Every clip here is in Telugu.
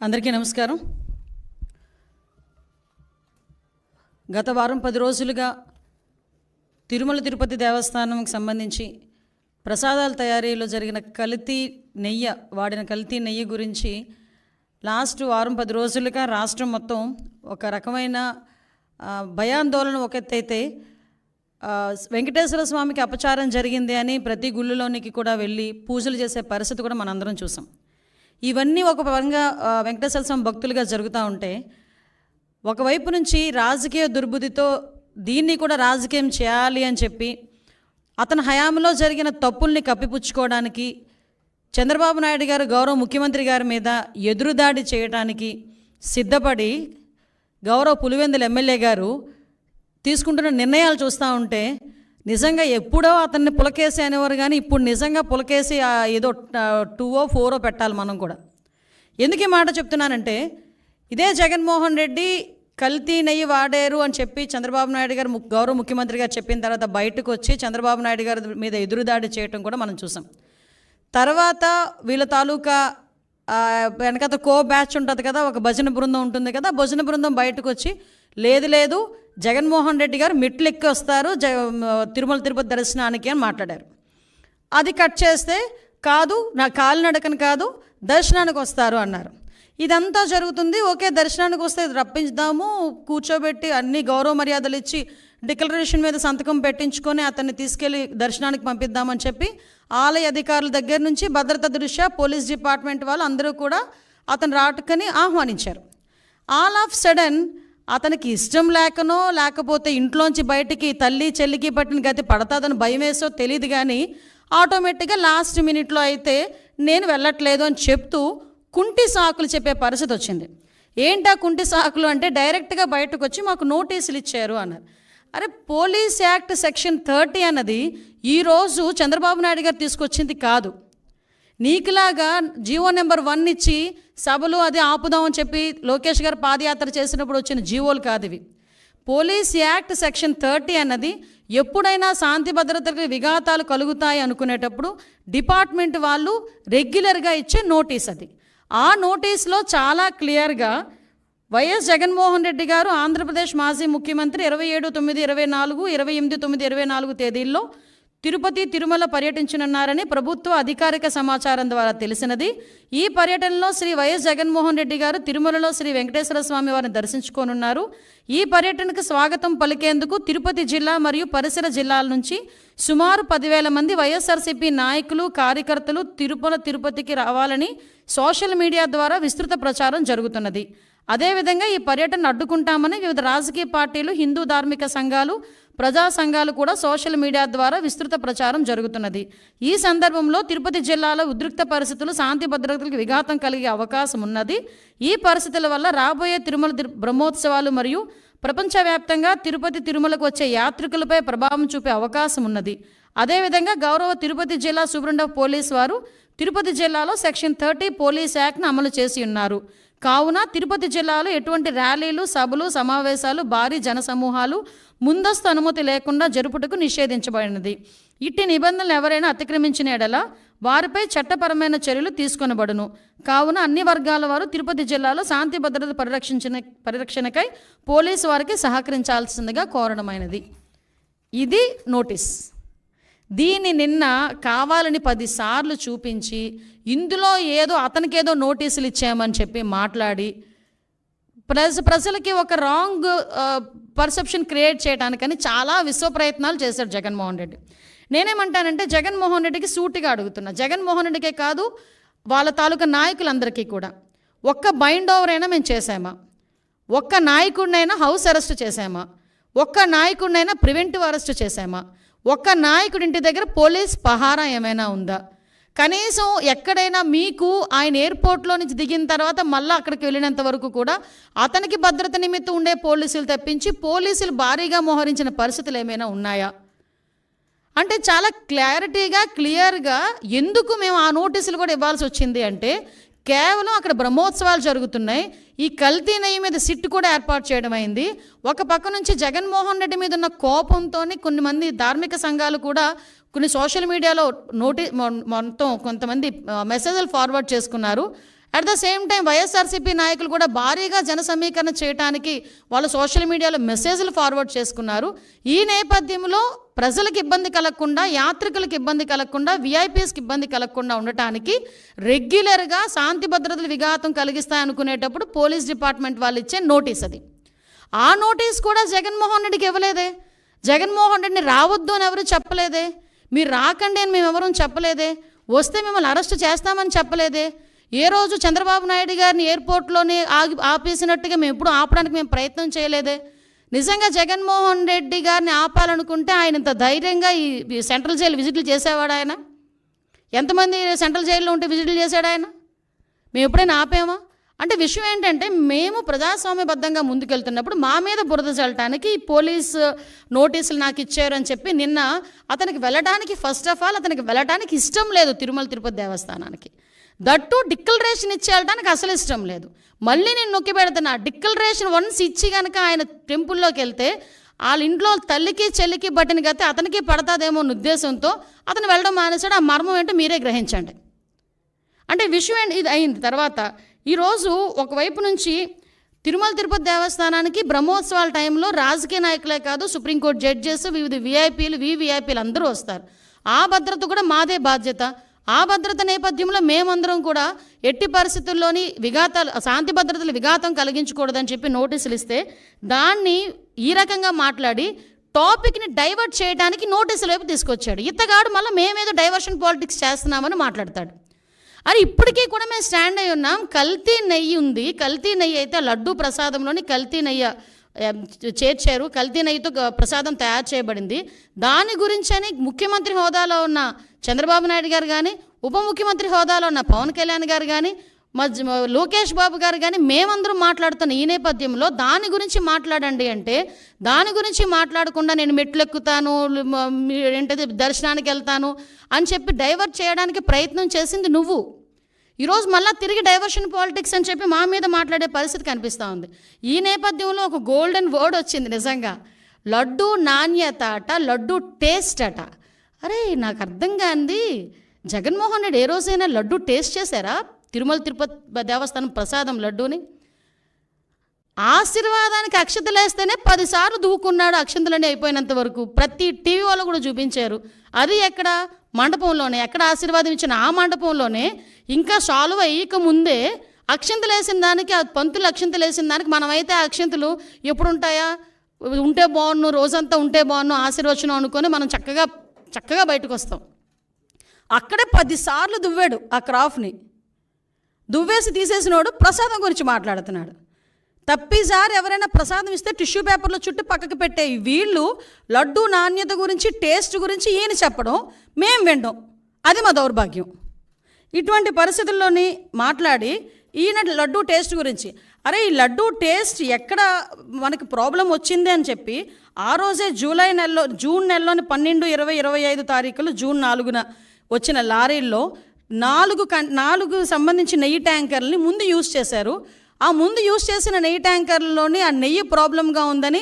అందరికీ నమస్కారం. గత వారం 10 రోజులుగా తిరుమల తిరుపతి దేవస్థానంకి సంబంధించి ప్రసాదాల తయారీలో జరిగిన వాడిన కల్తీ నెయ్యి గురించి లాస్ట్ వారం 10 రోజులుగా రాష్ట్రం మొత్తం ఒక రకమైన భయాందోళన ఒకటైతే వెంకటేశ్వర స్వామికి అపచారం జరిగింది అని ప్రతి గుళ్ళలోనికి కూడా వెళ్ళి పూజలు చేసే పరిస్థితి కూడా మనందరం చూసాం. ఇవన్నీ ఒక పరంగా వెంకటేశ్వర స్వామి భక్తులుగా జరుగుతూ ఉంటే, ఒకవైపు నుంచి రాజకీయ దుర్బుద్ధితో దీన్ని కూడా రాజకీయం చేయాలి అని చెప్పి అతని హయాంలో జరిగిన తప్పుల్ని కప్పిపుచ్చుకోవడానికి చంద్రబాబు నాయుడు గారు గౌరవ ముఖ్యమంత్రి గారి మీద ఎదురుదాడి చేయడానికి సిద్ధపడి గౌరవ పులివెందుల ఎమ్మెల్యే గారు తీసుకుంటున్న నిర్ణయాలు చూస్తూ ఉంటే నిజంగా ఎప్పుడో అతన్ని పులకేసి అనేవారు, కానీ ఇప్పుడు నిజంగా పులకేసి ఏదో 2 or 4 పెట్టాలి మనం కూడా. ఎందుకు ఈ మాట చెప్తున్నానంటే, ఇదే జగన్మోహన్ రెడ్డి కల్తీ నెయ్యి వాడారు అని చెప్పి చంద్రబాబు నాయుడు గారు గౌరవ ముఖ్యమంత్రి గారు చెప్పిన తర్వాత బయటకు వచ్చి చంద్రబాబు నాయుడు గారి మీద ఎదురుదాడి చేయటం కూడా మనం చూసాం. తర్వాత వీళ్ళ తాలూకా వెనకత బ్యాచ్ ఉంటుంది కదా, ఒక భజన బృందం ఉంటుంది కదా, భజన బృందం బయటకు వచ్చి లేదు జగన్మోహన్ రెడ్డి గారు మెట్లు ఎక్కి వస్తారు తిరుమల తిరుపతి దర్శనానికి అని మాట్లాడారు. అది కట్ చేస్తే కాదు, నా కాలినడకని కాదు, దర్శనానికి వస్తారు అన్నారు. ఇదంతా జరుగుతుంది. ఓకే, దర్శనానికి వస్తే రప్పించుదాము, కూర్చోబెట్టి అన్ని గౌరవ మర్యాదలు ఇచ్చి డిక్లరేషన్ మీద సంతకం పెట్టించుకొని అతన్ని తీసుకెళ్ళి దర్శనానికి పంపిద్దామని చెప్పి ఆలయ అధికారుల దగ్గర నుంచి భద్రత దృష్ట్యా పోలీస్ డిపార్ట్మెంట్ వాళ్ళు అందరూ కూడా అతను రాటుకని ఆహ్వానించారు. ఆల్ ఆఫ్ సడన్ అతనికి ఇష్టం లేకనో లేకపోతే ఇంట్లోంచి బయటికి తల్లి చెల్లికి పట్టిన గతి పడతాదని భయం వేసో తెలియదు, కానీ ఆటోమేటిక్గా లాస్ట్ మినిట్లో అయితే నేను వెళ్ళట్లేదు అని చెప్తూ కుంటి సాకులు చెప్పే పరిస్థితి వచ్చింది. ఏంటా కుంటి సాకులు అంటే, డైరెక్ట్గా బయటకు వచ్చి మాకు నోటీసులు ఇచ్చారు అన్నారు. అరే, పోలీస్ యాక్ట్ సెక్షన్ 30 అన్నది ఈరోజు చంద్రబాబు నాయుడు గారు తీసుకొచ్చింది కాదు. నీకులాగా జీవో నెంబర్ 1 ఇచ్చి సభలు అది ఆపుదామని చెప్పి లోకేష్ గారు పాదయాత్ర చేసినప్పుడు వచ్చిన జీవోలు కాదు ఇవి. పోలీస్ యాక్ట్ సెక్షన్ 30 అన్నది ఎప్పుడైనా శాంతి భద్రతలకు విఘాతాలు కలుగుతాయి అనుకునేటప్పుడు డిపార్ట్మెంట్ వాళ్ళు రెగ్యులర్గా ఇచ్చే నోటీస్ అది. ఆ నోటీస్లో చాలా క్లియర్గా వైఎస్ జగన్మోహన్ రెడ్డి గారు ఆంధ్రప్రదేశ్ మాజీ ముఖ్యమంత్రి 27/9/24, 28/9/24 తేదీల్లో తిరుపతి తిరుమల పర్యటించనున్నారని ప్రభుత్వ అధికారిక సమాచారం ద్వారా తెలిసినది. ఈ పర్యటనలో శ్రీ వైఎస్ జగన్మోహన్ రెడ్డి గారు తిరుమలలో శ్రీ వెంకటేశ్వర స్వామి వారిని దర్శించుకోనున్నారు. ఈ పర్యటనకు స్వాగతం పలికేందుకు తిరుపతి జిల్లా మరియు పరిసర జిల్లాల నుంచి సుమారు 10,000 మంది వైఎస్ఆర్సీపీ నాయకులు కార్యకర్తలు తిరుపతికి రావాలని సోషల్ మీడియా ద్వారా విస్తృత ప్రచారం జరుగుతున్నది. అదేవిధంగా ఈ పర్యటన అడ్డుకుంటామని వివిధ రాజకీయ పార్టీలు, హిందూ ధార్మిక సంఘాలు, ప్రజా సంఘాలు కూడా సోషల్ మీడియా ద్వారా విస్తృత ప్రచారం జరుగుతున్నది. ఈ సందర్భంలో తిరుపతి జిల్లాలో ఉద్రిక్త పరిస్థితులు, శాంతి భద్రతలకు విఘాతం కలిగే అవకాశం ఉన్నది. ఈ పరిస్థితుల వల్ల రాబోయే తిరుమల బ్రహ్మోత్సవాలు మరియు ప్రపంచవ్యాప్తంగా తిరుపతి తిరుమలకు వచ్చే యాత్రికులపై ప్రభావం చూపే అవకాశం ఉన్నది. అదేవిధంగా గౌరవ తిరుపతి జిల్లా సూపరింటెండెంట్ ఆఫ్ పోలీస్ వారు తిరుపతి జిల్లాలో సెక్షన్ 30 పోలీస్ యాక్ట్ను అమలు చేసి ఉన్నారు. కావున తిరుపతి జిల్లాలో ఎటువంటి ర్యాలీలు, సభలు, సమావేశాలు, భారీ జనసమూహాలు ముందస్తు అనుమతి లేకుండా జరుపుటకు నిషేధించబడినది. ఇట్టి నిబంధనలు ఎవరైనా అతిక్రమించిన ఎడల వారిపై చట్టపరమైన చర్యలు తీసుకొనబడును. కావున అన్ని వర్గాల వారు తిరుపతి జిల్లాలో శాంతి భద్రత పరిరక్షణకై పోలీసు వారికి సహకరించాల్సిందిగా కోరడమైనది. ఇది నోటీస్. దీన్ని నిన్న కావాలని 10 సార్లు చూపించి ఇందులో అతనికేదో నోటీసులు ఇచ్చామని చెప్పి మాట్లాడి ప్రజలకి ఒక రాంగ్ పర్సెప్షన్ క్రియేట్ చేయడానికని చాలా విశ్వ ప్రయత్నాలు చేశాడు జగన్మోహన్ రెడ్డి. నేనేమంటానంటే, జగన్మోహన్ రెడ్డికి సూటిగా అడుగుతున్నా, జగన్మోహన్ రెడ్డికే కాదు వాళ్ళ తాలూకా నాయకులందరికీ కూడా, ఒక్క బైండ్ ఓవర్ అయినా మేము చేసామా? ఒక్క నాయకుడినైనా హౌస్ అరెస్ట్ చేసామా? ఒక్క నాయకుడినైనా ప్రివెంటివ్ అరెస్ట్ చేసామా? ఒక్క నాయకుడి ఇంటి దగ్గర పోలీస్ పహారా ఏమైనా ఉందా? కనీసం ఎక్కడైనా మీకు ఆయన ఎయిర్పోర్ట్లో నుంచి దిగిన తర్వాత మళ్ళీ అక్కడికి వెళ్ళినంత వరకు కూడా అతనికి భద్రత నిమిత్తం ఉండే పోలీసులు తప్పించి పోలీసులు భారీగా మోహరించిన పరిస్థితులు ఏమైనా ఉన్నాయా? అంటే చాలా క్లియర్గా ఎందుకు మేము ఆ నోటీసులు కూడా ఇవ్వాల్సి వచ్చింది అంటే, కేవలం అక్కడ బ్రహ్మోత్సవాలు జరుగుతున్నాయి. ఈ కల్తీ నెయ్యి మీద సిట్ కూడా ఏర్పాటు చేయడం అయింది. ఒక పక్క నుంచి జగన్మోహన్ రెడ్డి మీద ఉన్న కోపంతో కొన్ని మంది ధార్మిక సంఘాలు కూడా కొన్ని సోషల్ మీడియాలో మొత్తం కొంతమంది మెసేజ్లు ఫార్వర్డ్ చేసుకున్నారు. At the same time YSRCP నాయకులు కూడా భారీగా జన సమీకరణ చేయడానికి వాళ్ళు సోషల్ మీడియాలో మెసేజ్లు ఫార్వర్డ్ చేసుకున్నారు. ఈ నేపథ్యంలో ప్రజలకు ఇబ్బంది కలగకుండా, యాత్రికులకు ఇబ్బంది కలగకుండా, విఐపీఎస్కి ఇబ్బంది కలగకుండా ఉండటానికి రెగ్యులర్గా శాంతి భద్రతలు విఘాతం కలిగిస్తాయనుకునేటప్పుడు పోలీస్ డిపార్ట్మెంట్ వాళ్ళు ఇచ్చే నోటీస్ అది. ఆ నోటీస్ కూడా జగన్మోహన్ రెడ్డికి ఇవ్వలేదే. జగన్మోహన్ రెడ్డిని రావద్దు అని ఎవరు చెప్పలేదే. మీరు రాకండి అని మేము ఎవరూ చెప్పలేదే. వస్తే మిమ్మల్ని అరెస్ట్ చేస్తామని చెప్పలేదే. ఏ రోజు చంద్రబాబు నాయుడు గారిని ఎయిర్పోర్ట్లోనే ఆపేసినట్టుగా మేము ఎప్పుడు ఆపడానికి మేము ప్రయత్నం చేయలేదే. నిజంగా జగన్మోహన్ రెడ్డి గారిని ఆపాలనుకుంటే ఆయన ఇంత ధైర్యంగా ఈ సెంట్రల్ జైలు విజిట్లు చేసేవాడు ఆయన? ఎంతమంది సెంట్రల్ జైల్లో ఉంటే విజిట్లు చేశాడు ఆయన? మేము ఎప్పుడైనా ఆపామా? అంటే విషయం ఏంటంటే, మేము ప్రజాస్వామ్యబద్ధంగా ముందుకెళ్తున్నప్పుడు మా మీద బురద చల్లటానికి పోలీస్ నోటీసులు నాకు ఇచ్చారు అని చెప్పి నిన్న అతనికి వెళ్ళడానికి, ఫస్ట్ ఆఫ్ ఆల్ అతనికి వెళ్ళడానికి ఇష్టం లేదు తిరుమల తిరుపతి దేవస్థానానికి. దట్టు డిక్లరేషన్ ఇచ్చి వెళ్ళడానికి అసలు ఇష్టం లేదు. మళ్ళీ నేను నొక్కి పెడుతున్నా, డిక్లరేషన్ వన్స్ ఇచ్చి కనుక ఆయన టెంపుల్లోకి వెళ్తే వాళ్ళ ఇంట్లో తల్లికి చెల్లికి బట్టిన గతి అతనికి పడతాదేమో అన్న ఉద్దేశంతో అతను వెళ్ళడం మానేశాడు. ఆ మర్మం ఏంటో మీరే గ్రహించండి. అంటే విషయం ఏంటి ఇది అయింది. తర్వాత ఈరోజు ఒకవైపు నుంచి తిరుమల తిరుపతి దేవస్థానానికి బ్రహ్మోత్సవాల టైంలో రాజకీయ నాయకులే కాదు, సుప్రీంకోర్టు జడ్జెస్, వివిధ విఐపీలు, వివిఐపీలు అందరూ వస్తారు. ఆ భద్రత కూడా మాదే బాధ్యత. ఆ భద్రత నేపథ్యంలో మేమందరం కూడా ఎట్టి పరిస్థితుల్లోని విఘాతాలు, శాంతి భద్రతలు విఘాతం కలిగించకూడదని చెప్పి నోటీసులు ఇస్తే దాన్ని ఈ రకంగా మాట్లాడి టాపిక్ని డైవర్ట్ చేయడానికి నోటీసుల వైపు తీసుకొచ్చాడు. ఇతగాడు మళ్ళీ మేమేదో డైవర్షన్ పాలిటిక్స్ చేస్తున్నామని మాట్లాడతాడు. అది ఇప్పటికీ కూడా మేము స్టాండ్ అయి ఉన్నాం. కల్తీ నెయ్యి ఉంది. కల్తీ నెయ్యి అయితే లడ్డూ ప్రసాదంలోని కల్తీ నెయ్యి చేర్చారు. కల్తీ నెయ్యితో ప్రసాదం తయారు చేయబడింది. దాని గురించని ముఖ్యమంత్రి హోదాలో ఉన్న చంద్రబాబు నాయుడు గారు కానీ, ఉప ముఖ్యమంత్రి హోదాలో ఉన్న పవన్ కళ్యాణ్ గారు కానీ, లోకేష్ బాబు గారు కానీ మేమందరం మాట్లాడుతున్న ఈ నేపథ్యంలో దాని గురించి మాట్లాడండి అంటే, దాని గురించి మాట్లాడకుండా నేను మెట్లు ఎక్కుతాను, ఏంటది దర్శనానికి వెళ్తాను అని చెప్పి డైవర్ట్ చేయడానికి ప్రయత్నం చేసింది నువ్వు. ఈరోజు మళ్ళీ తిరిగి డైవర్షన్ పాలిటిక్స్ అని చెప్పి మా మీద మాట్లాడే పరిస్థితి కనిపిస్తూ ఉంది. ఈ నేపథ్యంలో ఒక గోల్డెన్ వర్డ్ వచ్చింది నిజంగా, లడ్డు నాణ్యత అట, లడ్డు టేస్ట్ అట. అరే నాకు అర్థం కాంది, జగన్మోహన్ రెడ్డి ఏ రోజైనా లడ్డు టేస్ట్ చేశారా? తిరుమల తిరుపతి దేవస్థానం ప్రసాదం లడ్డూని ఆశీర్వాదానికి అక్షతలు వేస్తేనే 10 సార్లు దూకున్నాడు. అక్షంతలన్నీ అయిపోయినంత వరకు ప్రతి టీవీ వాళ్ళు కూడా చూపించారు. అది ఎక్కడ? మండపంలోనే. ఎక్కడ ఆశీర్వాదం ఇచ్చిన ఆ మండపంలోనే. ఇంకా సాల్వ్ అయ్యక ముందే అక్షంతలు వేసిన దానికి, ఆ పంతులు అక్షంతలు వేసిన దానికి మనమైతే ఆ అక్షంతలు ఎప్పుడు ఉంటాయా? ఉంటే బాగున్ను, రోజంతా ఉంటే బాగున్ను, ఆశీర్వచనం అనుకొని మనం చక్కగా బయటకు వస్తాం. అక్కడే 10 సార్లు దువ్వాడు ఆ క్రాఫ్ట్ని. దువ్వేసి తీసేసినోడు ప్రసాదం గురించి మాట్లాడుతున్నాడు. తప్పిసారి ఎవరైనా ప్రసాదం ఇస్తే టిష్యూ పేపర్లో చుట్టూ పక్కకు పెట్టే వీళ్ళు లడ్డు నాణ్యత గురించి, టేస్ట్ గురించి ఈయన చెప్పడం, మేము వినడం, అది మా దౌర్భాగ్యం. ఇటువంటి పరిస్థితుల్లోని మాట్లాడి ఈయన లడ్డు టేస్ట్ గురించి, అరే ఈ లడ్డు టేస్ట్ ఎక్కడ మనకి ప్రాబ్లం వచ్చింది అని చెప్పి ఆ రోజే జూన్ నెలలోని 12, 20, 25 తారీఖులు, జూన్ 4న వచ్చిన లారీల్లో 4 సంబంధించి నెయ్యి ట్యాంకర్లని ముందు యూజ్ చేశారు. ఆ ముందు యూజ్ చేసిన నెయ్యి ట్యాంకర్లలోని ఆ నెయ్యి ప్రాబ్లంగా ఉందని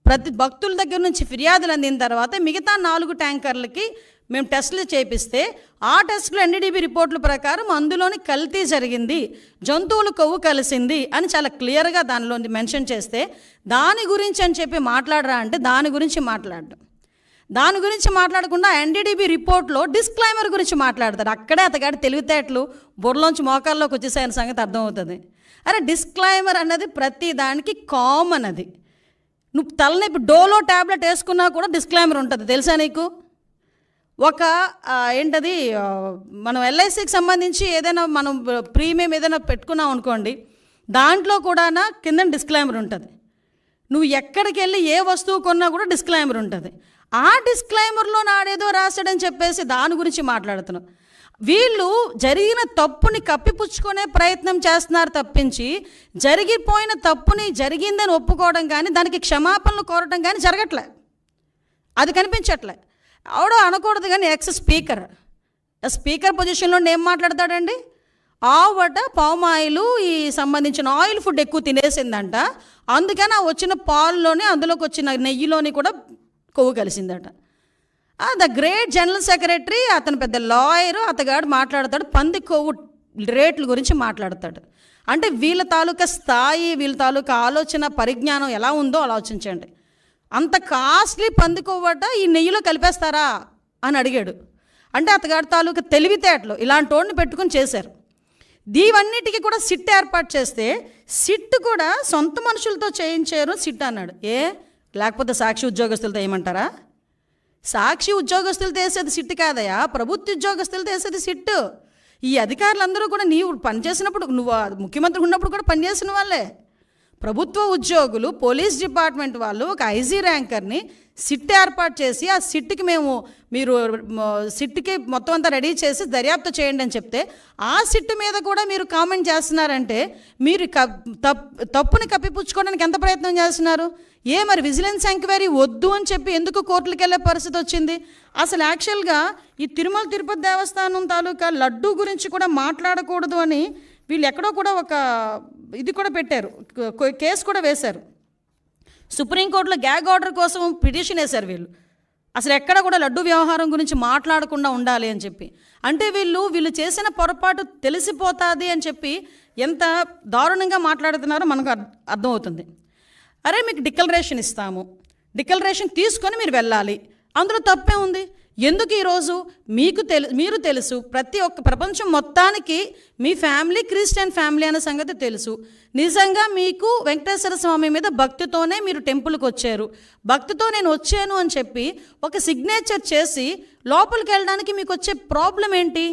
ప్రతి భక్తుల దగ్గర నుంచి ఫిర్యాదులు అందిన తర్వాత మిగతా 4 ట్యాంకర్లకి మేము టెస్టులు చేపిస్తే ఆ టెస్టులు ఎన్డీడీబీ రిపోర్టుల ప్రకారం అందులోని కల్తీ జరిగింది, జంతువులు కొవ్వు కలిసింది అని చాలా క్లియర్గా దానిలో మెన్షన్ చేస్తే దాని గురించి అని చెప్పి మాట్లాడరా అంటే దాని గురించి మాట్లాడకుండా ఎన్డీడీబీ రిపోర్ట్లో డిస్క్లైమర్ గురించి మాట్లాడతారు. అక్కడే అతగాడి తెలివితేటలు బుర్రలోంచి మోకాల్లోకి వచ్చేసాయని సంగతి అర్థమవుతుంది. అరే డిస్క్లైమర్ అన్నది ప్రతి దానికి కామన్. అది నువ్వు తలనొప్పి డోలో ట్యాబ్లెట్ వేసుకున్నా కూడా డిస్క్లైమర్ ఉంటుంది, తెలుసా నీకు? ఒక ఏంటది, మనం ఎల్ఐసికి సంబంధించి ఏదైనా మనం ప్రీమియం ఏదైనా పెట్టుకున్నాం అనుకోండి, దాంట్లో కూడా కింద డిస్క్లైమర్ ఉంటుంది. నువ్వు ఎక్కడికి వెళ్ళి ఏ వస్తువు కొన్నా కూడా డిస్క్లైమర్ ఉంటుంది. ఆ డిస్క్లైమర్లో నాడేదో రాశాడని చెప్పేసి దాని గురించి మాట్లాడుతున్నావు. వీళ్ళు జరిగిన తప్పుని కప్పిపుచ్చుకునే ప్రయత్నం చేస్తున్నారు తప్పించి జరిగిపోయిన తప్పుని జరిగిందని ఒప్పుకోవడం కానీ, దానికి క్షమాపణలు కోరటం కానీ జరగట్లే. అది కనిపించట్లే. ఆవిడ అనకూడదు కానీ స్పీకర్ పొజిషన్లో ఏం మాట్లాడతాడండి? ఆవిడ పామాయిల్ ఈ సంబంధించిన ఆయిల్ ఫుడ్ ఎక్కువ తినేసిందంట, అందుకని ఆ వచ్చిన పాల్లోనే అందులోకి వచ్చిన నెయ్యిలోని కూడా కొవ్వు కలిసిందట. ద గ్రేట్ జనరల్ సెక్రటరీ, అతను పెద్ద లాయరు, అతగాడు మాట్లాడతాడు పంది కొవ్వు రేట్ల గురించి మాట్లాడతాడు. అంటే వీళ్ళ తాలూకా స్థాయి, వీళ్ళ తాలూకా ఆలోచన పరిజ్ఞానం ఎలా ఉందో ఆలోచించండి. అంత కాస్ట్లీ పందికొవ్వట ఈ నెయ్యిలో కలిపేస్తారా అని అడిగాడు. అంటే అతగాడి తాలూకా తెలివితేటలు ఇలాంటి వాడిని పెట్టుకుని చేశారు. దీవన్నిటికీ కూడా సిట్ ఏర్పాటు చేస్తే సిట్ కూడా సొంత మనుషులతో చేయించారు సిట్ అన్నాడు. లేకపోతే సాక్షి ఉద్యోగస్తులతో ఏమంటారా? సాక్షి ఉద్యోగస్తులతో వేసేది సిట్ కాదయా, ప్రభుత్వ ఉద్యోగస్తులతో వేసేది సిట్టు. ఈ అధికారులందరూ కూడా నీవు పనిచేసినప్పుడు, నువ్వు ముఖ్యమంత్రి ఉన్నప్పుడు కూడా పనిచేసిన వాళ్ళే. ప్రభుత్వ ఉద్యోగులు, పోలీస్ డిపార్ట్మెంట్ వాళ్ళు ఒక ఐజీ ర్యాంకర్ని సిట్ ఏర్పాటు చేసి ఆ సిట్కి మీరు సిట్కి మొత్తం అంతా రెడీ చేసి దర్యాప్తు చేయండి అని చెప్తే ఆ సిట్ మీద కూడా మీరు కామెంట్ చేస్తున్నారంటే మీరు తప్పుని కప్పిపుచ్చుకోవడానికి ఎంత ప్రయత్నం చేస్తున్నారు? మరి విజిలెన్స్ ఎంక్వైరీ వద్దు అని చెప్పి ఎందుకు కోర్టులకు వెళ్ళే పరిస్థితి వచ్చింది? అసలు యాక్చువల్గా ఈ తిరుమల తిరుపతి దేవస్థానం తాలూకా లడ్డూ గురించి కూడా మాట్లాడకూడదు అని వీళ్ళు ఎక్కడో కూడా ఒక ఇది కూడా పెట్టారు, కేసు కూడా వేశారు. సుప్రీంకోర్టులో గ్యాగ్ ఆర్డర్ కోసం పిటిషన్ వేశారు వీళ్ళు. అసలు ఎక్కడ కూడా లడ్డు వ్యవహారం గురించి మాట్లాడకుండా ఉండాలి అని చెప్పి. అంటే వీళ్ళు చేసిన పొరపాటు తెలిసిపోతుంది అని చెప్పి ఎంత దారుణంగా మాట్లాడుతున్నారో మనకు అర్థమవుతుంది. అరే మీకు డిక్లరేషన్ ఇస్తాము, డిక్లరేషన్ తీసుకొని మీరు వెళ్ళాలి, అందులో తప్పే ఉంది. ఎందుకు ఈరోజు మీరు తెలుసు, ప్రతి ఒక్క ప్రపంచం మొత్తానికి మీ ఫ్యామిలీ క్రిస్టియన్ ఫ్యామిలీ అనే సంగతి తెలుసు. నిజంగా మీకు వెంకటేశ్వర స్వామి మీద భక్తితోనే మీరు టెంపుల్కి వచ్చారు, భక్తితో నేను వచ్చాను అని చెప్పి ఒక సిగ్నేచర్ చేసి లోపలికి వెళ్ళడానికి మీకు వచ్చే ప్రాబ్లం ఏంటి?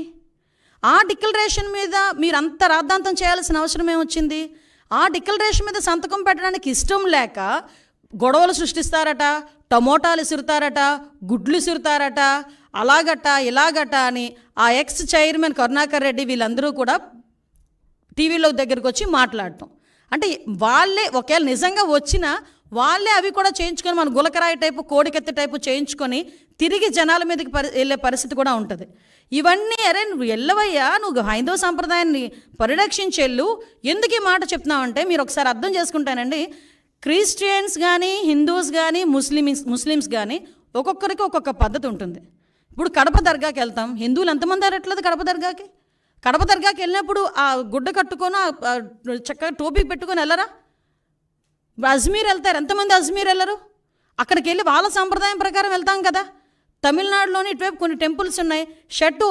ఆ డిక్లరేషన్ మీద మీరు అంత రాద్ధాంతం చేయాల్సిన అవసరం ఏమొచ్చింది? ఆ డిక్లరేషన్ మీద సంతకం పెట్టడానికి ఇష్టం లేక గొడవలు సృష్టిస్తారట, టమోటాలు ఇసురుతారట, గుడ్లు ఇసురుతారట, అలాగట ఇలాగట అని ఆ ఎక్స్ చైర్మన్ కరుణాకర్ రెడ్డి వీళ్ళందరూ కూడా టీవీలో దగ్గరికి వచ్చి మాట్లాడటం. అంటే వాళ్ళే ఒకవేళ నిజంగా వచ్చినా వాళ్ళే అవి కూడా చేయించుకొని మన గులకరాయి టైపు, కోడికెత్తి టైపు చేయించుకొని తిరిగి జనాల మీదకి వెళ్ళే పరిస్థితి కూడా ఉంటుంది. ఇవన్నీ అరే నువ్వు వెళ్ళవయ్యా, నువ్వు హైందవ సంప్రదాయాన్ని పరిరక్షించేళ్ళు, ఎందుకు ఈ మాట చెప్తున్నావంటే మీరు ఒకసారి అర్థం చేసుకుంటానండి. క్రిస్టియన్స్ కానీ, హిందూస్ కానీ, ముస్లిమ్స్ కానీ ఒక్కొక్కరికి ఒక్కొక్క పద్ధతి ఉంటుంది. ఇప్పుడు కడప దర్గాకి వెళ్తాం, హిందువులు ఎంతమంది అరట్లేదు కడప దర్గాకి? కడప దర్గాకి వెళ్ళినప్పుడు ఆ గుడ్డ కట్టుకొని చక్కగా టోపీ పెట్టుకొని వెళ్ళరా? అజ్మీర్ వెళ్తారు, ఎంతమంది అజ్మీర్ వెళ్ళరు? అక్కడికి వెళ్ళి వాళ్ళ సంప్రదాయం ప్రకారం వెళ్తాం కదా. తమిళనాడులోని ఇటువైపు కొన్ని టెంపుల్స్ ఉన్నాయి, షర్టు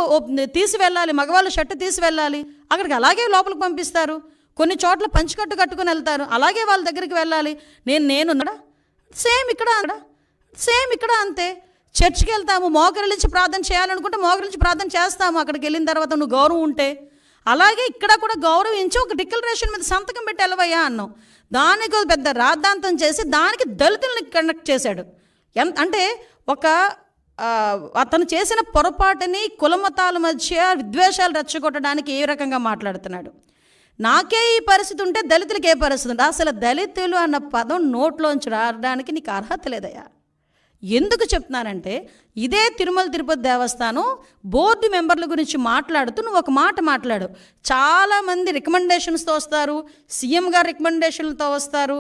తీసి వెళ్ళాలి, మగవాళ్ళు షర్టు తీసి వెళ్ళాలి, అక్కడికి అలాగే లోపలికి పంపిస్తారు. కొన్ని చోట్ల పంచికట్టు కట్టుకొని వెళ్తారు, అలాగే వాళ్ళ దగ్గరికి వెళ్ళాలి. నేను సేమ్ ఇక్కడ అంతే. చర్చికి వెళ్తాము, మోకరిల్లించి ప్రార్థన చేయాలనుకుంటే మోకరిల్లించి ప్రార్థన చేస్తాము అక్కడికి వెళ్ళిన తర్వాత, నువ్వు గౌరవం ఉంటే. అలాగే ఇక్కడ కూడా గౌరవించి ఒక డిక్లరేషన్ మీద సంతకం పెట్టి వెళ్ళవయ్యా అన్నాం. దానికి పెద్ద రాద్ధాంతం చేసి దానికి దళితుల్ని కనెక్ట్ చేశాడు. అంటే అతను చేసిన పొరపాటుని కులమతాల మధ్య విద్వేషాలు రెచ్చగొట్టడానికి ఏ రకంగా మాట్లాడుతున్నాడు. నాకే ఈ పరిస్థితి ఉంటే దళితులకి ఏ పరిస్థితి ఉంటే? అసలు దళితులు అన్న పదం నోట్లోంచి రావడానికి నీకు అర్హత లేదయ్యా. ఎందుకు చెప్తున్నానంటే ఇదే తిరుమల తిరుపతి దేవస్థానం బోర్డు మెంబర్ల గురించి మాట్లాడుతూ నువ్వు ఒక మాట మాట్లాడు. చాలామంది రికమెండేషన్స్తో వస్తారు, సీఎం గారు రికమెండేషన్లతో వస్తారు,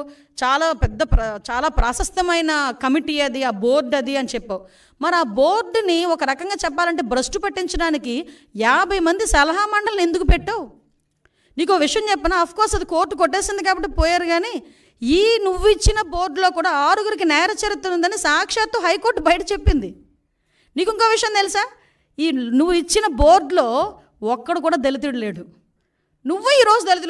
చాలా ప్రాశస్తమైన కమిటీ అది, ఆ బోర్డు అది అని చెప్పావు. మరి ఆ బోర్డుని ఒక రకంగా చెప్పాలంటే భ్రష్టు పట్టించడానికి 50 మంది సలహా మండలిని ఎందుకు పెట్టావు? నీకు విషయం చెప్పనా, అఫ్కోర్స్ అది కోర్టు కొట్టేసింది కాబట్టి పోయారు, కానీ నువ్వు ఇచ్చిన బోర్డులో కూడా 6గురికి నేర చరిత్ర ఉందని సాక్షాత్తు హైకోర్టు బయట చెప్పింది. నీకు ఇంకో విషయం తెలుసా? నువ్వు ఇచ్చిన బోర్డులో ఒక్కడు కూడా దళితుడు లేడు. నువ్వు ఈరోజు దళితులు